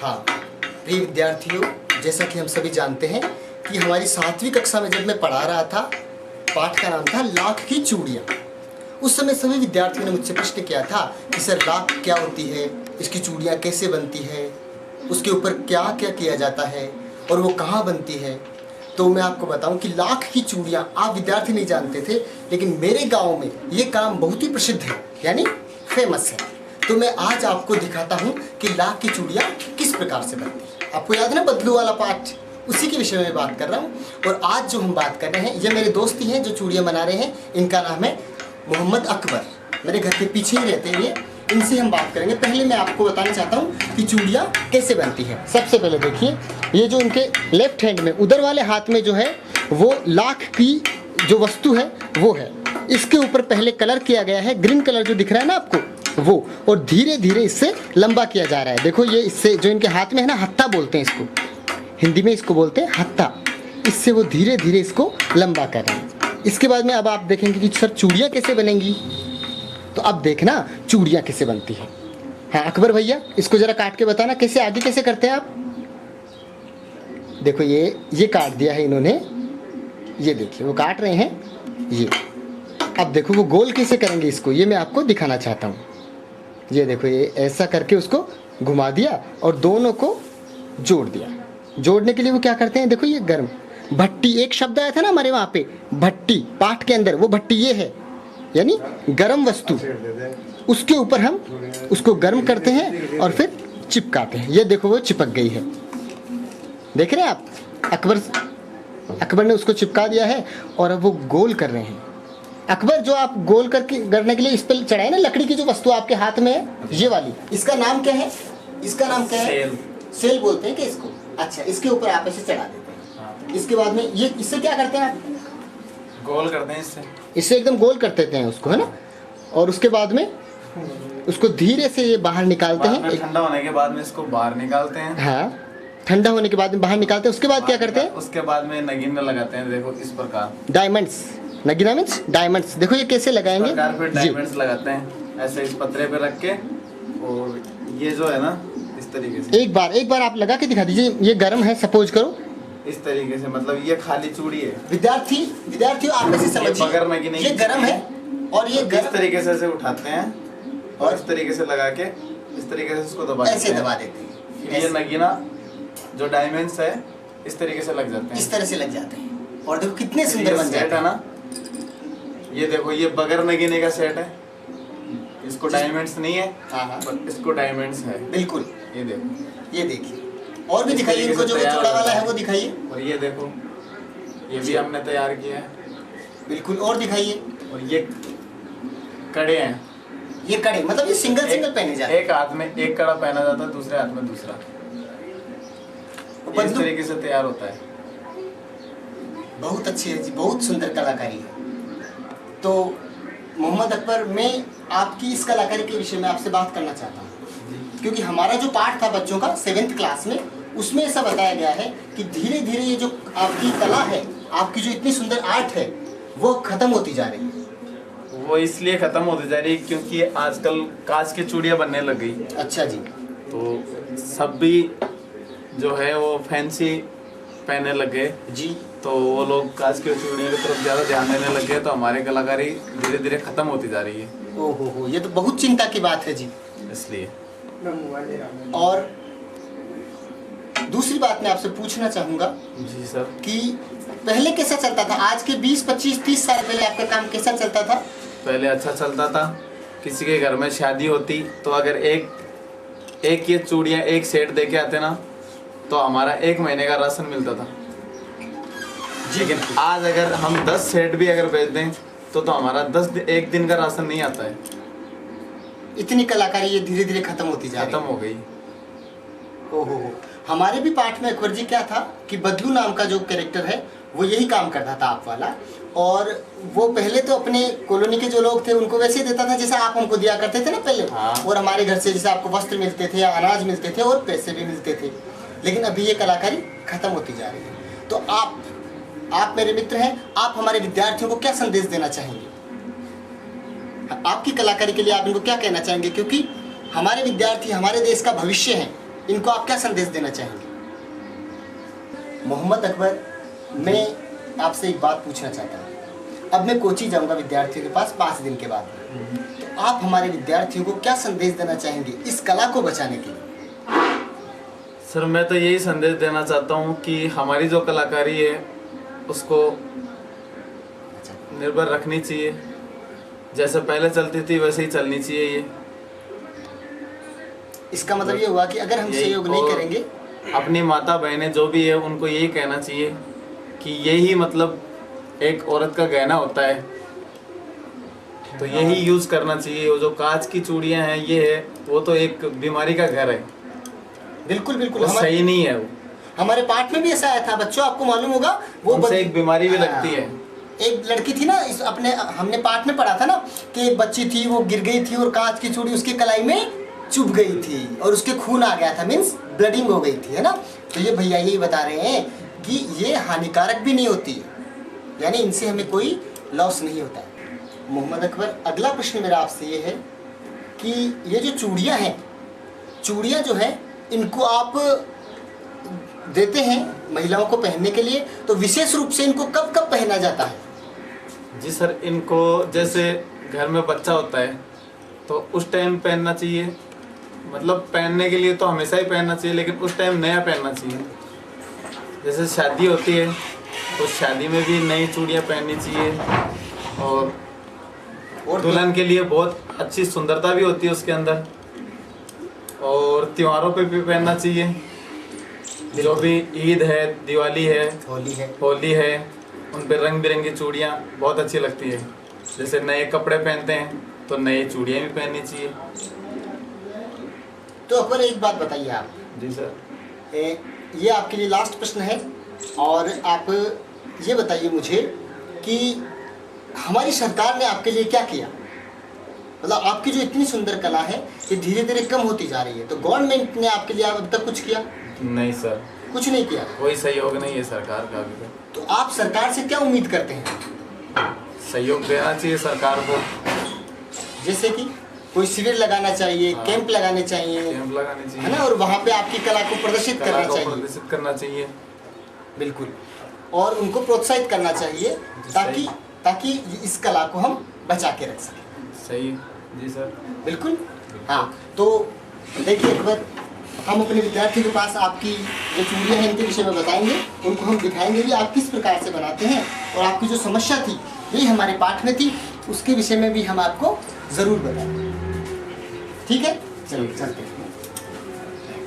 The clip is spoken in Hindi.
हाँ प्रिय विद्यार्थियों, जैसा कि हम सभी जानते हैं कि हमारी 7वीं कक्षा में जब मैं पढ़ा रहा था, पाठ का नाम था लाख की चूड़ियाँ। उस समय सभी विद्यार्थियों ने मुझसे प्रश्न किया था कि सर लाख क्या होती है, इसकी चूड़ियाँ कैसे बनती है, उसके ऊपर क्या क्या किया जाता है और वो कहाँ बनती है। तो मैं आपको बताऊं कि लाख की चूड़ियाँ आप विद्यार्थी नहीं जानते थे, लेकिन मेरे गांव में ये काम बहुत ही प्रसिद्ध है, यानी फेमस है। तो मैं आज आपको दिखाता हूं कि लाख की चूड़ियाँ किस प्रकार से बनती है। आपको याद है ना बदलू वाला पाठ, उसी के विषय में बात कर रहा हूं। और आज जो हम बात कर रहे हैं, ये मेरे दोस्त ही हैं जो चूड़ियाँ बना रहे हैं। इनका नाम है मोहम्मद अकबर, मेरे घर के पीछे ही रहते हैं ये। इनसे हम बात करेंगे। पहले मैं आपको बताना चाहता हूँ कि चूड़ियाँ कैसे बनती है। सबसे पहले देखिए, ये जो इनके लेफ्ट हैंड में उधर वाले हाथ में जो है वो लाख की जो वस्तु है वो है। इसके ऊपर पहले कलर किया गया है, ग्रीन कलर जो दिख रहा है ना आपको वो, और धीरे धीरे इससे लंबा किया जा रहा है। देखो ये इससे जो इनके हाथ में है ना, हत्था बोलते हैं इसको, हिंदी में इसको बोलते हैं हत्था। इससे वो धीरे धीरे इसको लंबा कर रहे हैं। इसके बाद में अब आप देखेंगे कि सर चूड़ियाँ कैसे बनेंगी। तो अब देखना चूड़ियाँ कैसे बनती है। हाँ अकबर भैया, इसको ज़रा काट के बताना कैसे, आगे कैसे करते हैं आप। देखो ये काट दिया है इन्होंने, ये देखिए वो काट रहे हैं ये। अब देखो वो गोल कैसे करेंगे इसको, ये मैं आपको दिखाना चाहता हूँ। ये देखो ये ऐसा करके उसको घुमा दिया और दोनों को जोड़ दिया। जोड़ने के लिए वो क्या करते हैं, देखो ये गर्म भट्टी, एक शब्द आया था ना हमारे वहाँ पे भट्टी, पाठ के अंदर वो भट्टी ये है, यानी गर्म वस्तु। उसके ऊपर हम उसको गर्म करते हैं और फिर चिपकाते हैं। ये देखो वो चिपक गई है, देख रहे हैं आप। अकबर ने उसको चिपका दिया है और अब वो गोल कर रहे हैं। अकबर, जो आप गोल करने के लिए इस पर चढ़ाए ना लकड़ी की जो वस्तु आपके हाथ में है, ये वाली, इसका नाम क्या है, इसका नाम क्या है, सेल बोलते हैं क्या इसको। अच्छा, इसके ऊपर आप ऐसे चढ़ा देते हैं। इसके बाद में ये इससे क्या करते हैं आप, गोल करते हैं इससे एकदम गोल कर देते हैं उसको, है ना। और उसके बाद में उसको धीरे से ये बाहर निकालते हैं। ठंडा होने के बाद में इसको बाहर निकालते हैं। हाँ, ठंडा होने के बाद में बाहर निकालते हैं। उसके बाद क्या करते हैं, उसके बाद में नगीना लगाते हैं। देखो इस प्रकार डायमंड्स, नगीना मीन्स डायमंड्स। देखो ये कैसे लगाएंगे, फिर डायमंड्स लगाते हैं ऐसे इस पतरे पे रख के। और ये जो है ना इस तरीके से एक बार आप लगा के दिखा दीजिए। ये गर्म है, सपोज करो इस तरीके से, मतलब ये खाली चूड़ी है। विद्यार्थियों आप ऐसे समझिए, ये गर्म है और ये इस तरीके से उठाते हैं और इस तरीके से लगा के इस तरीके से इसको दबा देते हैं। फिर ये नगीना जो डायमंड्स है इस तरीके से लग जाते हैं, इस तरह से लग जाते हैं। और देखो कितने सुंदर बन जाते हैं ना। ये देखो ये बगैर नगीने का सेट है, इसको डायमंड्स नहीं है। हाँ, इसको डायमंड्स है बिल्कुल। ये देखो, ये देखिए। और भी दिखाइए इनको, जो जोड़ा वाला है वो दिखाइए। और ये देखो, ये भी हमने तैयार किया है बिल्कुल। और दिखाइए। और ये कड़े हैं, ये कड़े मतलब ये सिंगल पहने जाते हैं। एक हाथ में एक कड़ा पहना जाता है, दूसरे हाथ में दूसरा। इस तरीके से तैयार होता है। बहुत अच्छी है जी, बहुत सुंदर कलाकारी है। तो मोहम्मद अकबर, मैं आपकी इस कलाकारी के विषय में आपसे बात करना चाहता हूँ, क्योंकि हमारा जो पाठ था बच्चों का 7th क्लास में, उसमें ऐसा बताया गया है कि धीरे धीरे ये जो आपकी कला है, आपकी जो इतनी सुंदर आर्ट है, वो खत्म होती जा रही है। वो इसलिए खत्म होती जा रही है क्योंकि आजकल कांच की चूड़ियाँ बनने लग गई। अच्छा जी। तो सब भी जो है वो फैंसी पहनने लग गए जी। तो वो लोग कांच की चूड़ियों की तरफ ज़्यादा ध्यान देने लग गए, तो हमारी कलाकारी धीरे धीरे खत्म होती जा रही है। ओहो, ये तो बहुत चिंता की बात है जी। इसलिए और दूसरी बात मैं आपसे पूछना चाहूँगा जी सर, कि पहले कैसा चलता था, आज के 20, 25, 30 साल पहले आपका काम कैसा चलता था। पहले अच्छा चलता था। किसी के घर में शादी होती तो अगर एक ये चूड़ियाँ एक सेट दे के आते ना, तो हमारा 1 महीने का राशन मिलता था। लेकिन आज अगर हम 10 सेट भी अगर बेच दें तो हमारा 1 दिन का राशन नहीं आता है। इतनी कलाकारी ये धीरे धीरे खत्म होती जा रही, खत्म हो गई। ओहो, हमारे भी पाठ में अकबर जी क्या था कि बदलू नाम का जो कैरेक्टर है वो यही काम करता था आप वाला। और वो पहले तो अपने कॉलोनी के जो लोग थे उनको वैसे देता था जैसे आप हमको दिया करते थे ना पहले। हाँ। और हमारे घर से जैसे आपको वस्त्र मिलते थे या अनाज मिलते थे और पैसे भी मिलते थे। लेकिन अभी ये कलाकारी खत्म होती जा रही है। तो आप मेरे मित्र हैं, आप हमारे विद्यार्थियों को क्या संदेश देना चाहेंगे, आपकी कलाकारी के लिए आप इनको क्या कहना चाहेंगे, क्योंकि हमारे विद्यार्थी हमारे देश का भविष्य हैं। इनको आप क्या संदेश देना चाहेंगे? मोहम्मद अकबर, मैं आपसे एक बात पूछना चाहता हूँ। अब मैं कोची जाऊँगा विद्यार्थियों के पास 5 दिन के बाद, तो आप हमारे विद्यार्थियों को क्या संदेश देना चाहेंगे इस कला को बचाने के लिए? सर मैं तो यही संदेश देना चाहता हूँ कि हमारी जो कलाकारी है उसको निर्भर रखनी चाहिए, जैसे पहले चलती थी वैसे ही चलनी चाहिए ये। इसका मतलब ये हुआ कि अगर हम सहयोग नहीं करेंगे, अपनी माता बहनें जो भी है उनको यही कहना चाहिए कि यही मतलब एक औरत का गहना होता है, तो यही यूज करना चाहिए। वो जो कांच की चूड़ियां हैं ये है, वो तो एक बीमारी का घर है। बिल्कुल बिल्कुल, वो सही नहीं है। वो हमारे पाठ में भी ऐसा आया था बच्चों, आपको मालूम होगा वो उनसे एक बीमारी भी लगती है। एक लड़की थी ना, इस अपने हमने पाठ में पढ़ा था ना कि एक बच्ची थी, वो गिर गई थी और कांच की चूड़ी उसकी कलाई में चुभ गई थी और उसके खून आ गया था, मीन्स ब्लडिंग हो गई थी, है ना। तो ये भैया यही बता रहे हैं कि ये हानिकारक भी नहीं होती है, यानी इनसे हमें कोई लॉस नहीं होता है। मोहम्मद अकबर, अगला प्रश्न मेरा आपसे ये है कि ये जो चूड़ियाँ हैं, चूड़ियाँ जो है इनको आप देते हैं महिलाओं को पहनने के लिए, तो विशेष रूप से इनको कब कब पहना जाता है? जी सर, इनको जैसे घर में बच्चा होता है तो उस टाइम पहनना चाहिए। मतलब पहनने के लिए तो हमेशा ही पहनना चाहिए, लेकिन उस टाइम नया पहनना चाहिए। जैसे शादी होती है तो शादी में भी नई चूड़ियाँ पहननी चाहिए, और दुल्हन के लिए बहुत अच्छी सुंदरता भी होती है उसके अंदर। और त्योहारों पे भी पहनना चाहिए, जो भी ईद है, दिवाली है, होली है, उन पे रंग बिरंगी चूड़ियाँ बहुत अच्छी लगती है। जैसे नए कपड़े पहनते हैं तो नई चूड़ियाँ भी पहननी चाहिए। तो अकबर एक बात बताइए आप। जी सर। ये आपके लिए लास्ट प्रश्न है, और आप ये बताइए मुझे कि हमारी सरकार ने आपके लिए क्या किया? मतलब आपकी जो इतनी सुंदर कला है ये धीरे धीरे कम होती जा रही है, तो गवर्नमेंट ने आपके लिए अब तक कुछ किया? नहीं सर, कुछ नहीं किया। कोई सहयोग नहीं है सरकार का अभी तक। तो आप सरकार से क्या उम्मीद करते हैं? सहयोग देना चाहिए सरकार को, जैसे कि कोई शिविर लगाना चाहिए, हाँ, कैंप लगाने चाहिए, कैंप लगाने चाहिए, है ना, और वहाँ पे आपकी कला को प्रदर्शित करना चाहिए। बिल्कुल, और उनको प्रोत्साहित करना चाहिए ताकि इस कला को हम बचा के रख सकें। सही जी सर, बिल्कुल। हाँ, तो देखिए अकबर, हम अपने विद्यार्थियों के पास आपकी जो चूड़ियाँ हैं इनके विषय में बताएंगे, उनको हम दिखाएंगे भी आप किस प्रकार से बनाते हैं, और आपकी जो समस्या थी यही हमारे पाठ में थी, उसके विषय में भी हम आपको ज़रूर बताएंगे। ठीक है, चलो चलते हैं।